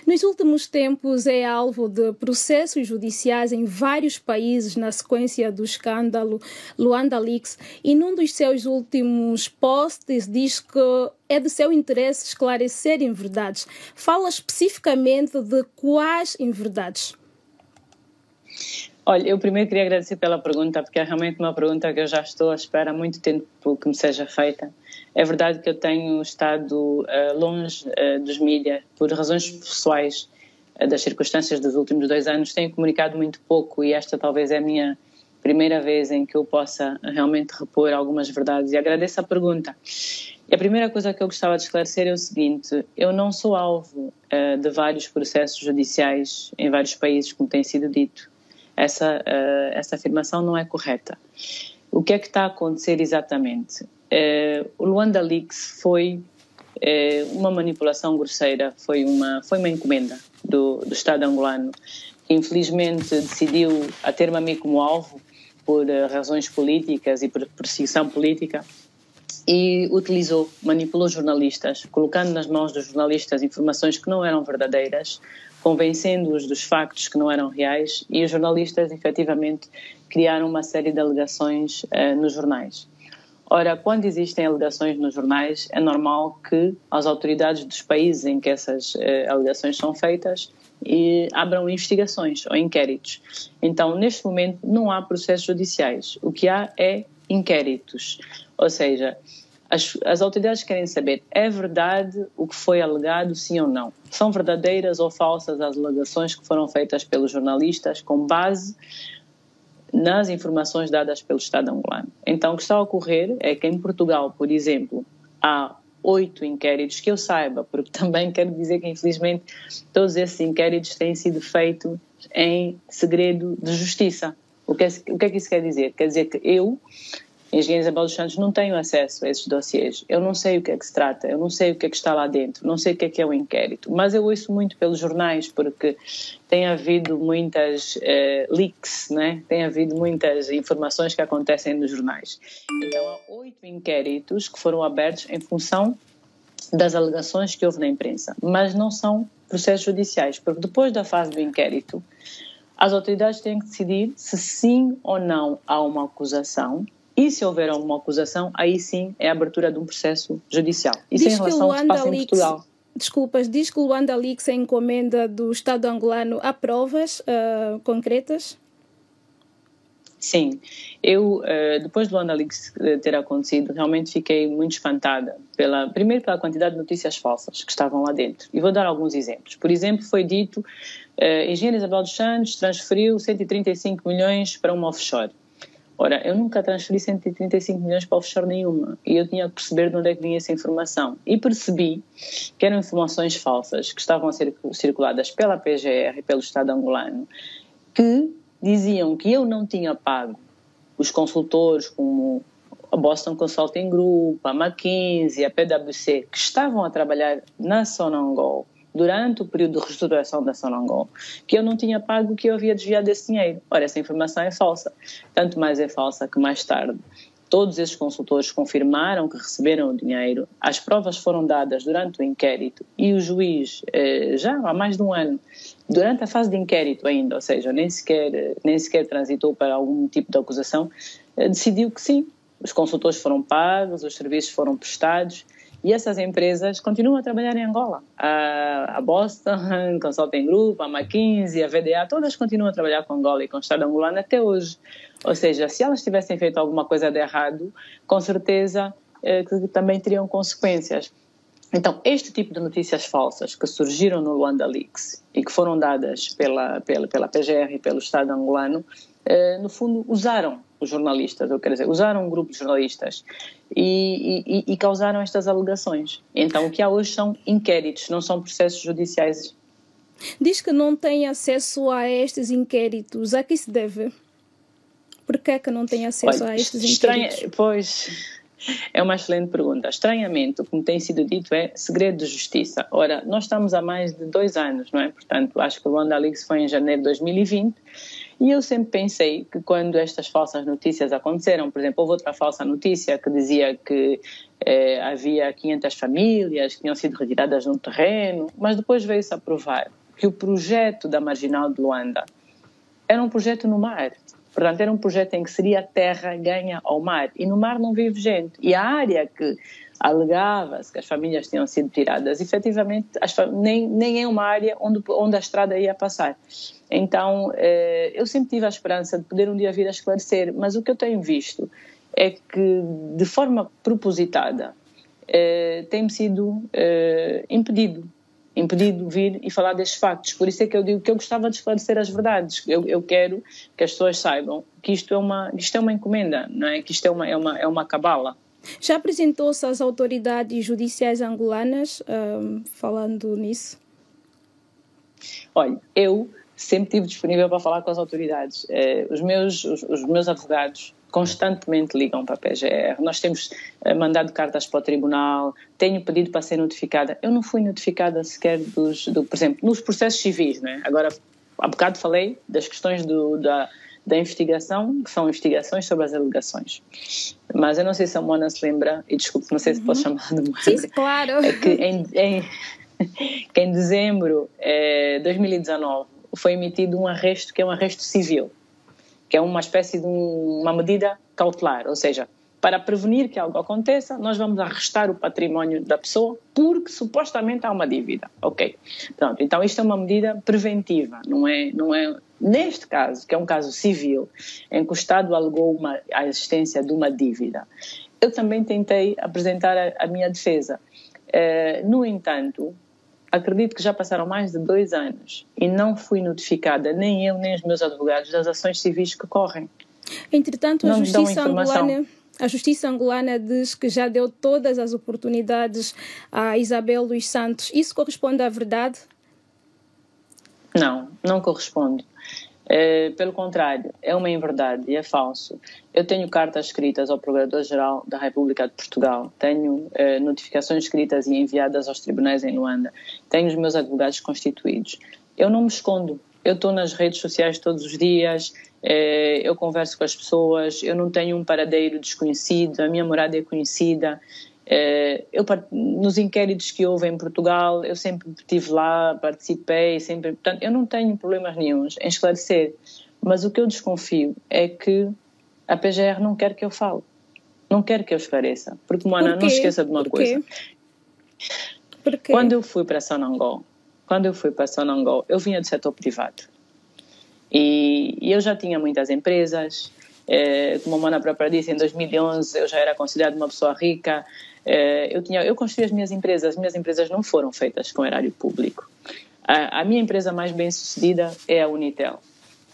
Nos últimos tempos é alvo de processos judiciais em vários países na sequência do escândalo Luanda Leaks, e num dos seus últimos posts diz que é de seu interesse esclarecer inverdades. Fala especificamente de quais inverdades? Olha, eu primeiro queria agradecer pela pergunta, porque é realmente uma pergunta que eu já estou à espera há muito tempo que me seja feita. É verdade que eu tenho estado longe dos mídias por razões pessoais, das circunstâncias dos últimos 2 anos. Tenho comunicado muito pouco e esta talvez é a minha primeira vez em que eu possa realmente repor algumas verdades, e agradeço a pergunta. E a primeira coisa que eu gostava de esclarecer é o seguinte: eu não sou alvo de vários processos judiciais em vários países, como tem sido dito. Essa afirmação não é correta. O que é que está a acontecer exatamente? O Luanda Leaks foi uma manipulação grosseira, foi uma encomenda do Estado angolano, que infelizmente decidiu a ter-me a mim como alvo por razões políticas e por perseguição política, e manipulou jornalistas, colocando nas mãos dos jornalistas informações que não eram verdadeiras, convencendo-os dos factos que não eram reais, e os jornalistas efetivamente criaram uma série de alegações nos jornais. Ora, quando existem alegações nos jornais, é normal que as autoridades dos países em que essas alegações são feitas abram investigações ou inquéritos. Então, neste momento, não há processos judiciais. O que há é inquéritos. Ou seja, as autoridades querem saber: é verdade o que foi alegado, sim ou não? São verdadeiras ou falsas as alegações que foram feitas pelos jornalistas com base nas informações dadas pelo Estado angolano? Então, o que está a ocorrer é que em Portugal, por exemplo, há 8 inquéritos, que eu saiba, porque também quero dizer que, infelizmente, todos esses inquéritos têm sido feitos em segredo de justiça. O que é que isso quer dizer? Quer dizer que eu, Engenheiro Isabel dos Santos, não tenho acesso a esses dossiês. Eu não sei o que é que se trata, eu não sei o que é que está lá dentro, não sei o que é o inquérito, mas eu ouço muito pelos jornais, porque tem havido muitas leaks, né? Tem havido muitas informações que acontecem nos jornais. Então há 8 inquéritos que foram abertos em função das alegações que houve na imprensa, mas não são processos judiciais, porque depois da fase do inquérito, as autoridades têm que decidir se sim ou não há uma acusação. E se houver alguma acusação, aí sim é a abertura de um processo judicial. Isso em relação ao que se passa em Portugal. Desculpas, diz que o Luanda Leaks é encomenda do Estado angolano. Há provas concretas? Sim. Eu, depois do Luanda Leaks ter acontecido, realmente fiquei muito espantada. Primeiro pela quantidade de notícias falsas que estavam lá dentro. E vou dar alguns exemplos. Por exemplo, foi dito Engenheiro Isabel dos Santos transferiu 135 milhões para uma offshore. Ora, eu nunca transferi 135 milhões para offshore nenhuma, e eu tinha que perceber de onde é que vinha essa informação. E percebi que eram informações falsas que estavam a ser circuladas pela PGR e pelo Estado angolano, que diziam que eu não tinha pago os consultores como a Boston Consulting Group, a McKinsey, a PwC, que estavam a trabalhar na Sonangol durante o período de reestruturação da Sonangol, que eu não tinha pago, que eu havia desviado esse dinheiro. Ora, essa informação é falsa. Tanto mais é falsa que mais tarde todos esses consultores confirmaram que receberam o dinheiro, as provas foram dadas durante o inquérito e o juiz, já há mais de um ano, durante a fase de inquérito ainda, ou seja, nem sequer transitou para algum tipo de acusação, decidiu que sim, os consultores foram pagos, os serviços foram prestados. E essas empresas continuam a trabalhar em Angola. A Boston Consulting Group, a McKinsey, a VDA, todas continuam a trabalhar com Angola e com o Estado angolano até hoje. Ou seja, se elas tivessem feito alguma coisa de errado, com certeza que também teriam consequências. Então, este tipo de notícias falsas que surgiram no Luanda Leaks e que foram dadas pela PGR e pelo Estado angolano, no fundo, usaram os jornalistas, usaram um grupo de jornalistas e causaram estas alegações. Então, o que há hoje são inquéritos, não são processos judiciais. Diz que não tem acesso a estes inquéritos. A que se deve? Por que é que não tem acesso a estes inquéritos? Pois, é uma excelente pergunta. Estranhamente, o que me tem sido dito é segredo de justiça. Ora, nós estamos há mais de 2 anos, não é? Portanto, acho que o Luanda Leaks foi em janeiro de 2020, E eu sempre pensei que quando estas falsas notícias aconteceram, por exemplo, houve outra falsa notícia que dizia que havia 500 famílias que tinham sido retiradas de um terreno, mas depois veio-se a provar que o projeto da Marginal de Luanda era um projeto no mar. Portanto, era um projeto em que seria terra ganha ao mar. E no mar não vive gente. E a área que alegava-se que as famílias tinham sido tiradas, efetivamente, nem é uma área onde a estrada ia passar. Então, eu sempre tive a esperança de poder um dia vir a esclarecer, mas o que eu tenho visto é que, de forma propositada, tem-me sido impedido vir e falar destes factos. Por isso é que eu digo que eu gostava de esclarecer as verdades. Eu quero que as pessoas saibam que isto é uma encomenda, não é? Que isto é uma cabala. Já apresentou-se às autoridades judiciais angolanas falando nisso? Olha, eu sempre estive disponível para falar com as autoridades. Os meus advogados constantemente ligam para a PGR. Nós temos mandado cartas para o tribunal, tenho pedido para ser notificada. Eu não fui notificada sequer por exemplo, nos processos civis, não é? Agora, há bocado falei das questões da investigação, que são investigações sobre as alegações. Mas eu não sei se a Mona se lembra, e desculpe, não sei se posso chamar de Mona. Sim, claro. É que em dezembro de 2019 foi emitido um arresto, que é um arresto civil, que é uma espécie de uma medida cautelar, ou seja, para prevenir que algo aconteça, nós vamos arrestar o património da pessoa porque supostamente há uma dívida. Ok. Pronto, então isto é uma medida preventiva, não é neste caso, que é um caso civil, em que o Estado alegou a existência de uma dívida. Eu também tentei apresentar a minha defesa. No entanto, acredito que já passaram mais de 2 anos e não fui notificada, nem eu nem os meus advogados, das ações civis que correm. Entretanto, a Justiça angolana diz que já deu todas as oportunidades a Isabel dos Santos. Isso corresponde à verdade? Não corresponde. Pelo contrário, é uma inverdade e é falso. Eu tenho cartas escritas ao Procurador-Geral da República de Portugal, tenho notificações escritas e enviadas aos tribunais em Luanda, tenho os meus advogados constituídos. Eu não me escondo, eu estou nas redes sociais todos os dias, eu converso com as pessoas, eu não tenho um paradeiro desconhecido, a minha morada é conhecida. Nos inquéritos que houve em Portugal, eu sempre estive lá, participei, portanto, eu não tenho problemas nenhuns em esclarecer, mas o que eu desconfio é que a PGR não quer que eu fale, não quer que eu esclareça, porque, Moana, não esqueça de uma coisa. Quando eu fui para Sonangol, eu vinha do setor privado e eu já tinha muitas empresas. Como a Mona própria disse, em 2011 eu já era considerada uma pessoa rica. Eu construí as minhas empresas não foram feitas com erário público. A minha empresa mais bem sucedida é a Unitel.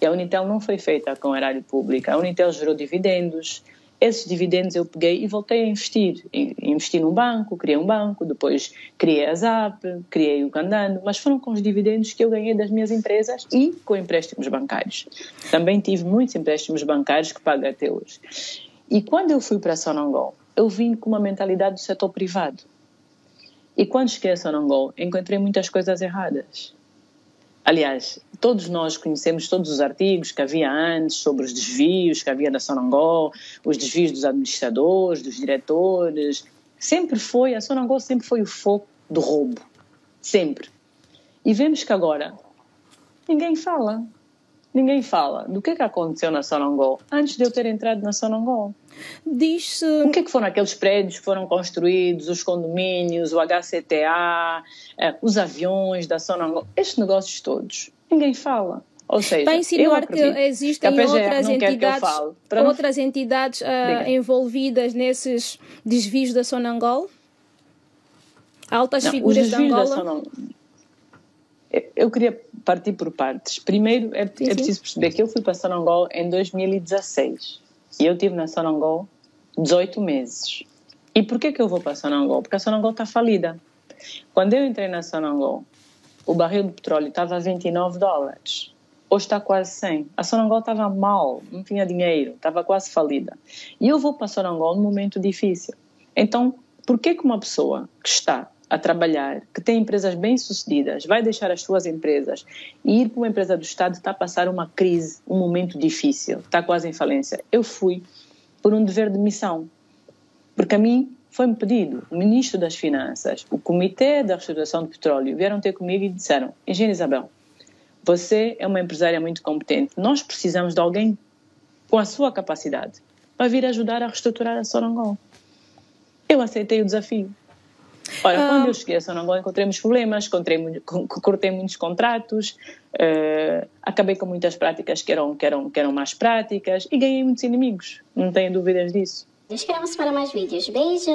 E a Unitel não foi feita com erário público. A Unitel gerou dividendos. Esses dividendos eu peguei e voltei a investir. Investi num banco, criei um banco, depois criei a ZAP, criei o Candando, mas foram com os dividendos que eu ganhei das minhas empresas e com empréstimos bancários. Também tive muitos empréstimos bancários que pago até hoje. E quando eu fui para Sonangol, eu vim com uma mentalidade do setor privado. E quando cheguei a Sonangol, encontrei muitas coisas erradas. Aliás, todos nós conhecemos todos os artigos que havia antes sobre os desvios que havia na Sonangol, os desvios dos administradores, dos diretores. A Sonangol sempre foi o foco do roubo. Sempre. E vemos que agora ninguém fala do que aconteceu na Sonangol antes de eu ter entrado na Sonangol. Diz-se... O que foram aqueles prédios que foram construídos, os condomínios, o HCTA, os aviões da Sonangol, estes negócios todos, ninguém fala. Ou seja, para insinuar que existem outras entidades envolvidas nesses desvios da Sonangol? Altas figuras da Angola? Eu queria partir por partes. Primeiro, é preciso perceber que eu fui para Sonangol em 2016 e eu estive na Sonangol 18 meses. E porquê que eu vou para Sonangol? Porque a Sonangol está falida. Quando eu entrei na Sonangol, o barril de petróleo estava a $29. Hoje está quase 100. A Sonangol estava mal, não tinha dinheiro, estava quase falida. E eu vou para Sonangol num momento difícil. Então, porquê que uma pessoa que está a trabalhar, que tem empresas bem-sucedidas, vai deixar as suas empresas e ir para uma empresa do Estado está a passar uma crise, um momento difícil, está quase em falência. Eu fui por um dever de missão, porque a mim foi-me pedido, o Ministro das Finanças, o Comitê da Restauração do Petróleo, vieram ter comigo e disseram: Engenheira Isabel, você é uma empresária muito competente, nós precisamos de alguém com a sua capacidade para vir ajudar a reestruturar a Sonangol. Eu aceitei o desafio. Ora, quando eu cheguei a Sonangol, encontrei muitos problemas, cortei muitos contratos, acabei com muitas práticas que eram más práticas e ganhei muitos inimigos, não tenho dúvidas disso. Nos vemos para mais vídeos. Beijo!